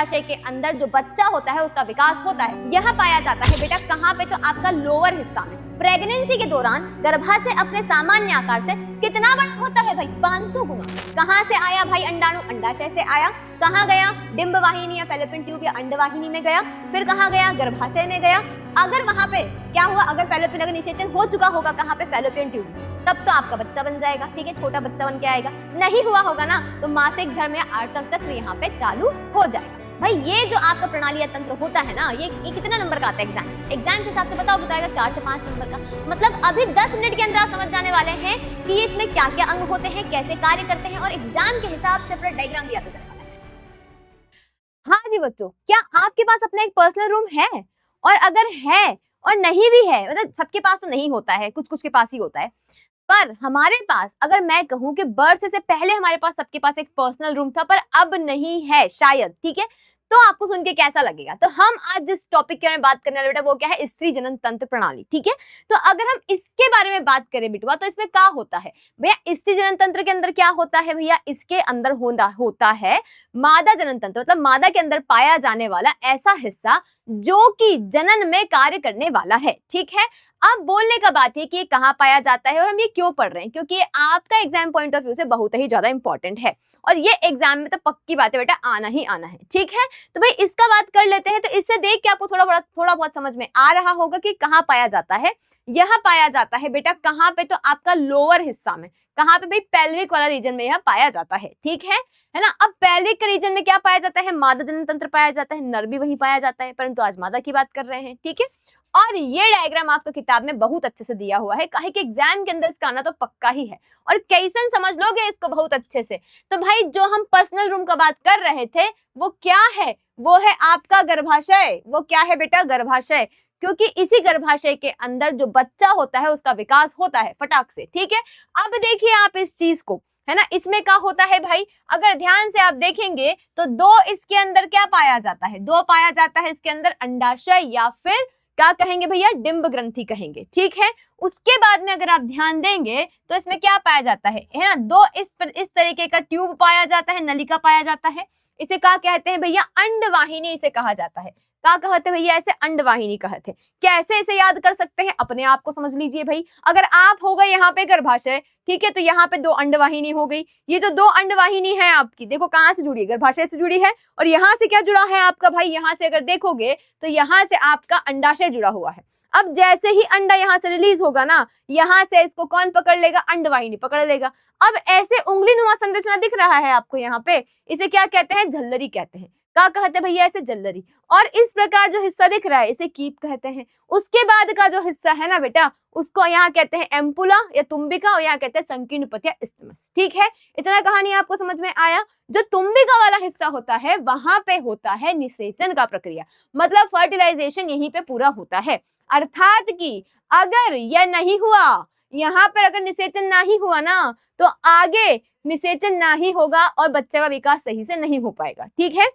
गर्भाशय के अंदर जो बच्चा होता है उसका विकास होता है। यह पाया जाता है बेटा कहाँ पे, तो आपका लोअर हिस्सा में। प्रेगनेंसी के दौरान गर्भाशय अपने सामान्य आकार से कितना बड़ा होता है भाई, 500 गुना। कहाँ से आया भाई अंडाणु, अंडाशय से आया। कहाँ गया, डिंब वाहिनी या फैलोपियन ट्यूब या अंडवाहिनी में गया। फिर कहाँ गया, गर्भाशय में गया। अगर वहां पे क्या हुआ, अगर फैलोपियन अगर निषेचन हो चुका होगा कहाँ पे, फैलोपियन ट्यूब, तब तो आपका बच्चा बन जाएगा। ठीक है, छोटा बच्चा बन के आएगा। नहीं हुआ होगा ना, तो मासिक धर्म या आर्तव चक्र यहाँ पे चालू हो जाएगा। भाई ये जो आपका प्रणाली तंत्र होता है ना, ये कितना नंबर का आता है एग्जाम के हिसाब से बताएगा 4 से 5 नंबर का। मतलब अभी 10 मिनट के अंदर आप समझ जाने वाले हैं कि इसमें क्या क्या अंग होते हैं, कैसे कार्य करते हैं, और एग्जाम के हिसाब से पूरा डायग्राम भी आता जाने वाला है। हाँ जी बच्चों, क्या आपके पास अपना एक पर्सनल रूम है? और अगर है और नहीं भी है, मतलब सबके पास तो नहीं होता है, कुछ कुछ के पास ही होता है, पर हमारे पास, अगर मैं कहूं कि बर्थ से पहले हमारे पास सबके पास एक पर्सनल रूम था, पर अब नहीं है शायद, ठीक है, तो आपको सुन के कैसा लगेगा? तो हम आज जिस टॉपिक के बारे में बात करने वाले बेटा वो क्या है, स्त्री जनन तंत्र प्रणाली। ठीक है, तो अगर हम इसके बारे में बात करें बिटुआ, तो इसमें क्या होता है भैया, स्त्री जनन तंत्र के अंदर क्या होता है भैया, इसके अंदर होता है मादा जनन तंत्र, मतलब मादा के अंदर पाया जाने वाला ऐसा हिस्सा जो कि जनन में कार्य करने वाला है। ठीक है, अब बोलने का बात है कि ये कहाँ पाया जाता है और हम ये क्यों पढ़ रहे हैं, क्योंकि ये आपका एग्जाम पॉइंट ऑफ व्यू से बहुत ही ज्यादा इंपॉर्टेंट है, और ये एग्जाम में तो पक्की बात है बेटा, आना ही आना है। ठीक है, तो भाई इसका बात कर लेते हैं। तो इससे देख के आपको थोड़ा बहुत समझ में आ रहा होगा कि कहाँ पाया जाता है। यह पाया जाता है बेटा कहाँ पे, तो आपका लोअर हिस्सा में। कहाँ पे भाई, पेल्विक वाला रीजन में यह पाया जाता है। ठीक है ना। अब पेल्विक के रीजन में क्या पाया जाता है, मादा जनन तंत्र पाया जाता है, नर भी वही पाया जाता है, परंतु आज मादा की बात कर रहे हैं। ठीक है, और ये डायग्राम आपको किताब में बहुत अच्छे से दिया हुआ है, काहे कि एग्जाम के अंदर इसका आना तो पक्का ही है, और कैसन समझ लोगे इसको बहुत अच्छे से। तो भाई जो हम पर्सनल रूम का बात कर रहे थे वो क्या है, वो है आपका गर्भाशय। वो क्या है बेटा, गर्भाशय, क्योंकि इसी गर्भाशय के अंदर जो बच्चा होता है उसका विकास होता है फटाक से। ठीक है, अब देखिए आप इस चीज को, है ना, इसमें क्या होता है भाई, अगर ध्यान से आप देखेंगे तो दो इसके अंदर क्या पाया जाता है, दो पाया जाता है इसके अंदर, अंडाशय या फिर क्या कहेंगे भैया, डिंब ग्रंथि कहेंगे। ठीक है, उसके बाद में अगर आप ध्यान देंगे तो इसमें क्या पाया जाता है ना, दो इस तरीके का ट्यूब पाया जाता है, नलिका पाया जाता है। इसे क्या कहते हैं भैया, अंडवाहिनी इसे कहा जाता है। क्या कहते हैं भैया, ऐसे अंडवाहिनी कहते हैं। कैसे इसे याद कर सकते हैं, अपने आप को समझ लीजिए भाई। अगर आप हो गए यहाँ पे गर्भाशय, ठीक है, तो यहाँ पे दो अंडवाहिनी हो गई। ये जो दो अंडवाहिनी है आपकी, देखो कहाँ से जुड़ी है, गर्भाशय से जुड़ी है, और यहाँ से क्या जुड़ा है आपका भाई, यहाँ से अगर देखोगे तो यहाँ से आपका अंडाशय जुड़ा हुआ है। अब जैसे ही अंडा यहाँ से रिलीज होगा ना, यहाँ से इसको कौन पकड़ लेगा, अंडवाहिनी पकड़ लेगा। अब ऐसे उंगली नुमा संरचना दिख रहा है आपको यहाँ पे, इसे क्या कहते हैं, झल्लरी कहते हैं। क्या कहते हैं भैया, ऐसे झल्लरी। और इस प्रकार जो हिस्सा दिख रहा है इसे कीप कहते हैं। उसके बाद का जो हिस्सा है ना बेटा, उसको यहाँ कहते हैं एम्पुला या तुम्बिका, और यहाँ कहते हैं संकीर्ण पथ या इस्थमस। ठीक है, इतना कहानी आपको समझ में आया। जो तुम्बिका वाला हिस्सा होता है वहां पे होता है निषेचन का प्रक्रिया, मतलब फर्टिलाइजेशन यहीं पे पूरा होता है। अर्थात कि अगर यह नहीं हुआ, यहाँ पर अगर निषेचन नहीं हुआ ना, तो आगे निषेचन नहीं होगा और बच्चे का विकास सही से नहीं हो पाएगा। ठीक है,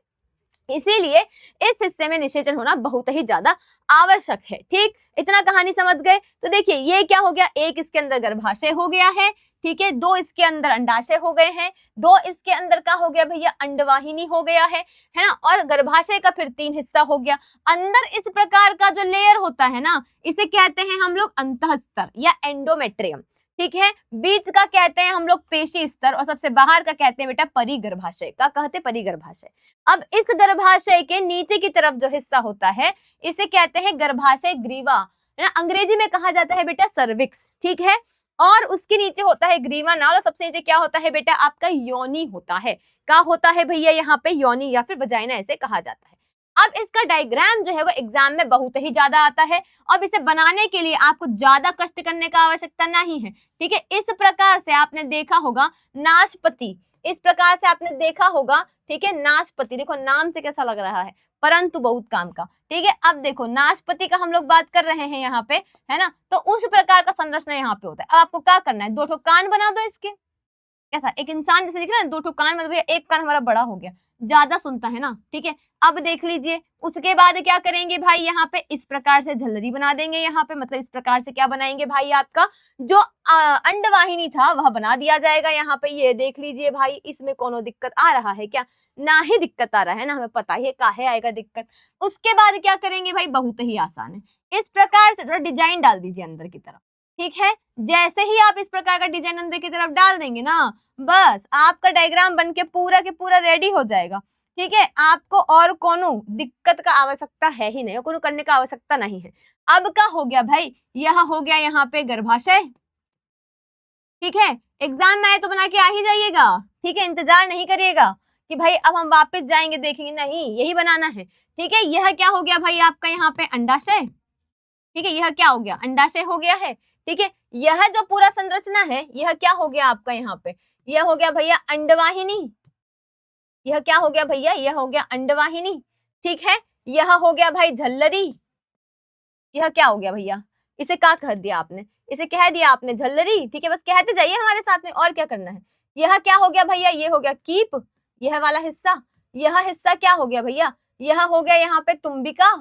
इसीलिए इस हिस्से में निषेचन होना बहुत ही ज्यादा आवश्यक है। ठीक, इतना कहानी समझ गए। तो देखिए ये क्या हो गया, एक इसके अंदर गर्भाशय हो गया है, ठीक है, दो इसके अंदर अंडाशय हो गए हैं, दो इसके अंदर का हो गया भैया, अंडवाहिनी हो गया है ना, और गर्भाशय का फिर 3 हिस्सा हो गया। अंदर इस प्रकार का जो लेयर होता है ना, इसे कहते हैं हम लोग अंतःस्तर या एंडोमेट्रियम। ठीक है, बीच का कहते हैं हम लोग पेशी स्तर, और सबसे बाहर का कहते हैं बेटा परिगर्भाशय। का कहते हैं परिगर्भाशय। अब इस गर्भाशय के नीचे की तरफ जो हिस्सा होता है इसे कहते हैं गर्भाशय ग्रीवा, है ना, अंग्रेजी में कहा जाता है बेटा सर्विक्स। ठीक है, और उसके नीचे होता है ग्रीवा नाल, और सबसे नीचे क्या होता है बेटा, आपका योनि होता है। क्या होता है भैया, यहाँ पे योनि या फिर वजाइना ऐसे कहा जाता है। अब इसका डायग्राम जो है वो एग्जाम में बहुत ही ज्यादा आता है। अब इसे बनाने के लिए आपको ज्यादा कष्ट करने का आवश्यकता नहीं है। ठीक है, इस प्रकार से आपने देखा होगा नाशपति, इस प्रकार से आपने देखा होगा। ठीक है, नाशपति, देखो नाम से कैसा लग रहा है, परंतु बहुत काम का। ठीक है, अब देखो नाशपति का हम लोग बात कर रहे हैं यहाँ पे, है ना, तो उस प्रकार का संरचना यहाँ पे होता है। अब आपको क्या करना है, 2 ठो कान बना दो इसके, कैसा एक इंसान जैसे दिख रहा है, 2 ठो कान, मतलब एक कान हमारा बड़ा हो गया, ज्यादा सुनता है ना। ठीक है, अब देख लीजिए उसके बाद क्या करेंगे भाई, यहाँ पे इस प्रकार से झल्लरी बना देंगे। यहाँ पे मतलब इस प्रकार से क्या बनाएंगे भाई, आपका जो अंडवाहिनी था वह बना दिया जाएगा। यहाँ पे ये देख लीजिए भाई, इसमें कोनो दिक्कत आ रहा है क्या, ना ही दिक्कत आ रहा है ना, हमें पता ही है काहे आएगा दिक्कत। उसके बाद क्या करेंगे भाई, बहुत ही आसान है। इस प्रकार से थोड़ा डिजाइन डाल दीजिए अंदर की तरफ, ठीक है। जैसे ही आप इस प्रकार का डिजाइन अंदर की तरफ डाल देंगे ना, बस आपका डायग्राम बन के पूरा रेडी हो जाएगा, ठीक है। आपको और कोनो दिक्कत का आवश्यकता है ही नहीं, कोनो करने का आवश्यकता नहीं है। अब क्या हो गया भाई, यह हो गया यहाँ पे गर्भाशय, ठीक है। एग्जाम में आए तो बना के आ ही जाइएगा, ठीक है। इंतजार नहीं करिएगा कि भाई अब हम वापस जाएंगे देखेंगे, नहीं, यही बनाना है, ठीक है। यह क्या हो गया भाई आपका यहाँ पे अंडाशय, ठीक है। यह क्या हो गया, अंडाशय हो गया है, ठीक है। यह जो पूरा संरचना है यह क्या हो गया आपका यहाँ पे, यह हो गया भैया अंडवाहिनी। यह क्या हो गया भैया, यह हो गया अंडवाहिनी, ठीक है। यह हो गया भाई झल्लरी। यह क्या हो गया भैया, इसे क्या कह दिया आपने, इसे कह दिया आपने झल्लरी, ठीक है। बस कहते जाइए हमारे साथ में, और क्या करना है। यह क्या हो गया भैया, ये हो गया कीप, यह वाला हिस्सा। यह हिस्सा क्या हो गया भैया, यह हो गया यहाँ पे तुम्बिका,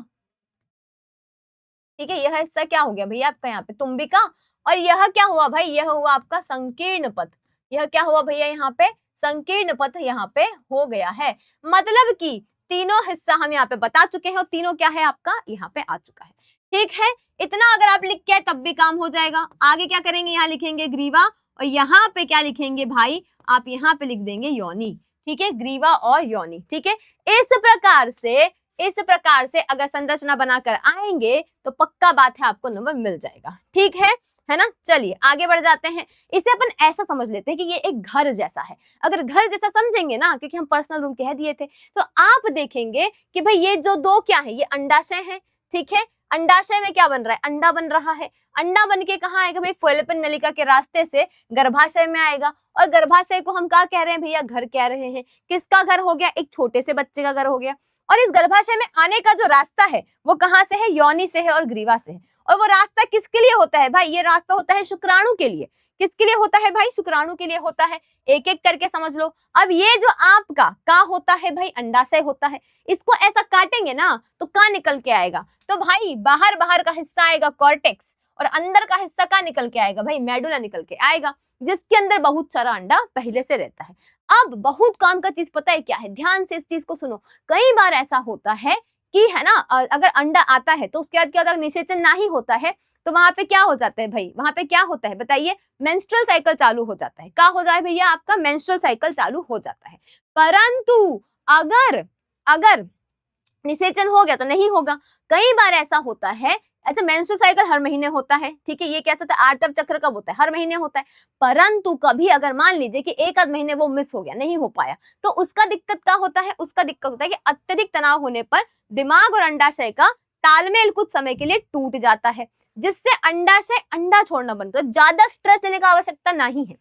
ठीक है। यह हिस्सा क्या हो गया भैया आपका यहाँ पे तुम्बिका। और यह क्या हुआ भाई, यह हुआ आपका संकीर्ण पथ। यह क्या हुआ भैया यहाँ पे, संकीर्ण पथ यहाँ पे हो गया है। मतलब कि तीनों हिस्सा हम यहाँ पे बता चुके हैं और तीनों क्या है आपका यहाँ पे आ चुका है, ठीक है। इतना अगर आप लिख के तब भी काम हो जाएगा। आगे क्या करेंगे, यहाँ लिखेंगे ग्रीवा और यहाँ पे क्या लिखेंगे भाई, आप यहाँ पे लिख देंगे योनि, ठीक है। ग्रीवा और योनि, ठीक है। इस प्रकार से अगर संरचना बनाकर आएंगे तो पक्का बात है आपको नंबर मिल जाएगा, ठीक है ना। चलिए आगे बढ़ जाते हैं। इसे अपन ऐसा समझ लेते हैं कि ये एक घर जैसा है। अगर घर जैसा समझेंगे ना, क्योंकि हम पर्सनल रूम कह दिए थे, तो आप देखेंगे कि भाई ये जो दो क्या है, ये अंडाशय है, ठीक है। अंडाशय में क्या बन रहा है, अंडा बन रहा है। अंडा बन के कहाँ आएगा भाई, फॉलोपियन नलिका के रास्ते से गर्भाशय में आएगा। और गर्भाशय को हम क्या कह रहे हैं भैया, घर कह रहे हैं। किसका घर हो गया, एक छोटे से बच्चे का घर हो गया। और इस गर्भाशय में आने का जो रास्ता है वो कहाँ से है, योनि से है और ग्रीवा से है। और वो रास्ता किसके लिए होता है भाई, ये रास्ता होता है शुक्राणु के लिए। किसके लिए होता है भाई, शुक्राणु के लिए होता है। एक एक करके समझ लो। अब ये जो आपका का होता है भाई, अंडाशय होता है। इसको ऐसा काटेंगे ना तो का निकल के आएगा, तो भाई बाहर बाहर का हिस्सा आएगा कॉर्टेक्स, और अंदर का हिस्सा का निकल के आएगा भाई, मेडुला निकल के आएगा, जिसके अंदर बहुत सारा अंडा पहले से रहता है। अब बहुत काम का चीज पता है क्या है, ध्यान से इस चीज को सुनो। कई बार ऐसा होता है कि है ना, अगर अंडा आता है तो उसके बाद क्या होता है, निषेचन ना ही होता है, तो वहां पे क्या हो जाता है भाई, वहां पे क्या होता है बताइए, मेंस्ट्रुअल साइकिल चालू हो जाता है। क्या हो जाए भैया, आपका मेंस्ट्रुअल साइकिल चालू हो जाता है। परंतु अगर निषेचन हो गया तो नहीं होगा। कई बार ऐसा होता है, अच्छा मेंस्ट्रुअल साइकिल हर महीने होता है, ठीक है। ये कैसे होता है, आर्तव चक्र कब होता है, हर महीने होता है। परंतु कभी अगर मान लीजिए कि एक आध महीने वो मिस हो गया, नहीं हो पाया, तो उसका दिक्कत क्या होता है, उसका दिक्कत होता है कि अत्यधिक तनाव होने पर दिमाग और अंडाशय का तालमेल कुछ समय के लिए टूट जाता है, जिससे अंडाशय अंडा छोड़ना बंद कर। ज्यादा स्ट्रेस लेने का आवश्यकता नहीं है,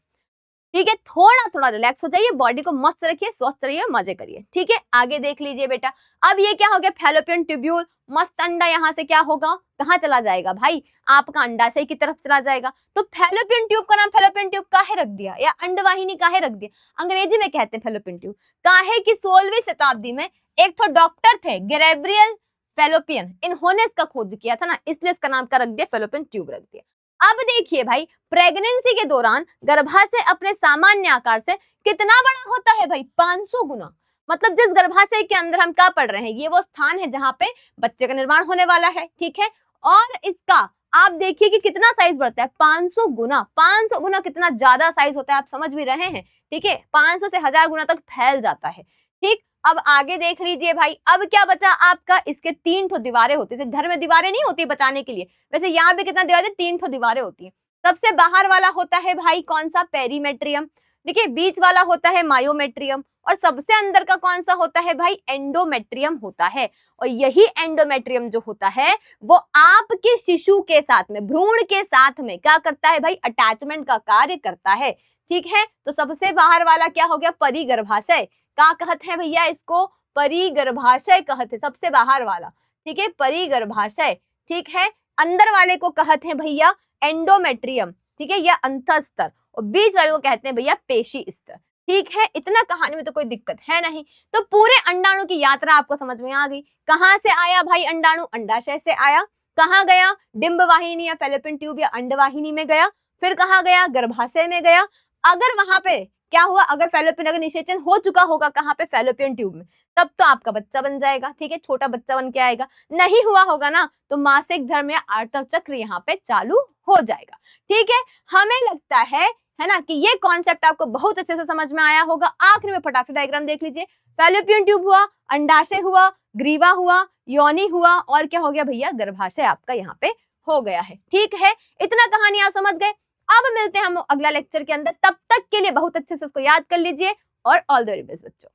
ठीक है। थोड़ा थोड़ा रिलैक्स हो जाइए, बॉडी को मस्त रखिए, स्वस्थ रहिए, मजे करिए, ठीक है। आगे देख लीजिए बेटा। अब ये क्या हो गया, फैलोपियन ट्यूब्यूल। मस्त अंडा यहाँ से क्या होगा, कहाँ चला जाएगा भाई, आपका अंडाशय की तरफ चला जाएगा। तो फैलोपियन ट्यूब का नाम फैलोपियन ट्यूब काहे रख दिया, या अंडवाहिनी काहे रख दिया, अंग्रेजी में कहते हैं फैलोपियन ट्यूब। काहे कि 16वीं शताब्दी में एक तो डॉक्टर थे गैब्रियल फैलोपियन, इन्होंने इसका खोज किया था ना, इसलिए इसका नाम क्या रख दिया, फैलोपियन ट्यूब रख दिया। अब देखिए भाई, प्रेगनेंसी के दौरान गर्भाशय अपने सामान्य आकार से कितना बड़ा होता है भाई, 500 गुना। मतलब जिस गर्भाशय के अंदर हम क्या पढ़ रहे हैं, ये वो स्थान है जहां पे बच्चे का निर्माण होने वाला है, ठीक है। और इसका आप देखिए कि कितना साइज बढ़ता है, 500 गुना। 500 गुना कितना ज्यादा साइज होता है, आप समझ भी रहे हैं, ठीक है। 500 से 1000 गुना तक फैल जाता है, ठीक। अब आगे देख लीजिए भाई, अब क्या बचा आपका, इसके 3 ठो दीवारें होती है। घर में दीवारें नहीं होती बचाने के लिए, वैसे यहाँ पे कितना दीवारें, 3 ठो दीवारें होती है। सबसे बाहर वाला होता है भाई कौन सा, पेरीमेट्रियम, देखिए। बीच वाला होता है मायोमेट्रियम, और सबसे अंदर का कौन सा होता है भाई, एंडोमेट्रियम होता है। और यही एंडोमेट्रियम जो होता है वो आपके शिशु के साथ में, भ्रूण के साथ में क्या करता है भाई, अटैचमेंट का कार्य करता है, ठीक है। तो सबसे बाहर वाला क्या हो गया, परिगर्भाशय। क्या कहते हैं भैया इसको, परिगर्भाशय कहते हैं, सबसे बाहर वाला, ठीक है, परिगर्भाशय, ठीक है। अंदर वाले को कहते हैं भैया एंडोमेट्रियम, ठीक है, या अंतस्तर। और बीच वाले को कहते हैं भैया पेशी स्तर, ठीक है। इतना कहानी में तो कोई दिक्कत है नहीं। तो पूरे अंडाणु की यात्रा आपको समझ में आ गई। कहां से आया भाई अंडाणु, अंडाशय से आया। कहां गया, डिंब वाहिनी या फैलोपियन ट्यूब या अंडवाहिनी में गया। फिर कहां गया, गर्भाशय में गया। अगर वहां पे क्या हुआ, अगर फैलोपियन अगर निषेचन हो चुका होगा कहाँ पे, फैलोपियन ट्यूब में, तब तो आपका बच्चा बन जाएगा, ठीक है, छोटा बच्चा बन के आएगा। नहीं हुआ होगा ना तो मासिक धर्म या आर्तव चक्र यहाँ पे चालू हो जाएगा, ठीक है। हमें लगता है ना, कि ये कॉन्सेप्ट आपको बहुत अच्छे से समझ में आया होगा। आखिर में फटाक से डायग्राम देख लीजिए, फैलोपियन ट्यूब हुआ, अंडाशय हुआ, ग्रीवा हुआ, योनि हुआ, और क्या हो गया भैया, गर्भाशय आपका यहाँ पे हो गया है, ठीक है। इतना कहानी आप समझ गए। अब मिलते हैं हम अगला लेक्चर के अंदर, तब तक के लिए बहुत अच्छे से इसको याद कर लीजिए और ऑल द वेरी बेस्ट बच्चों।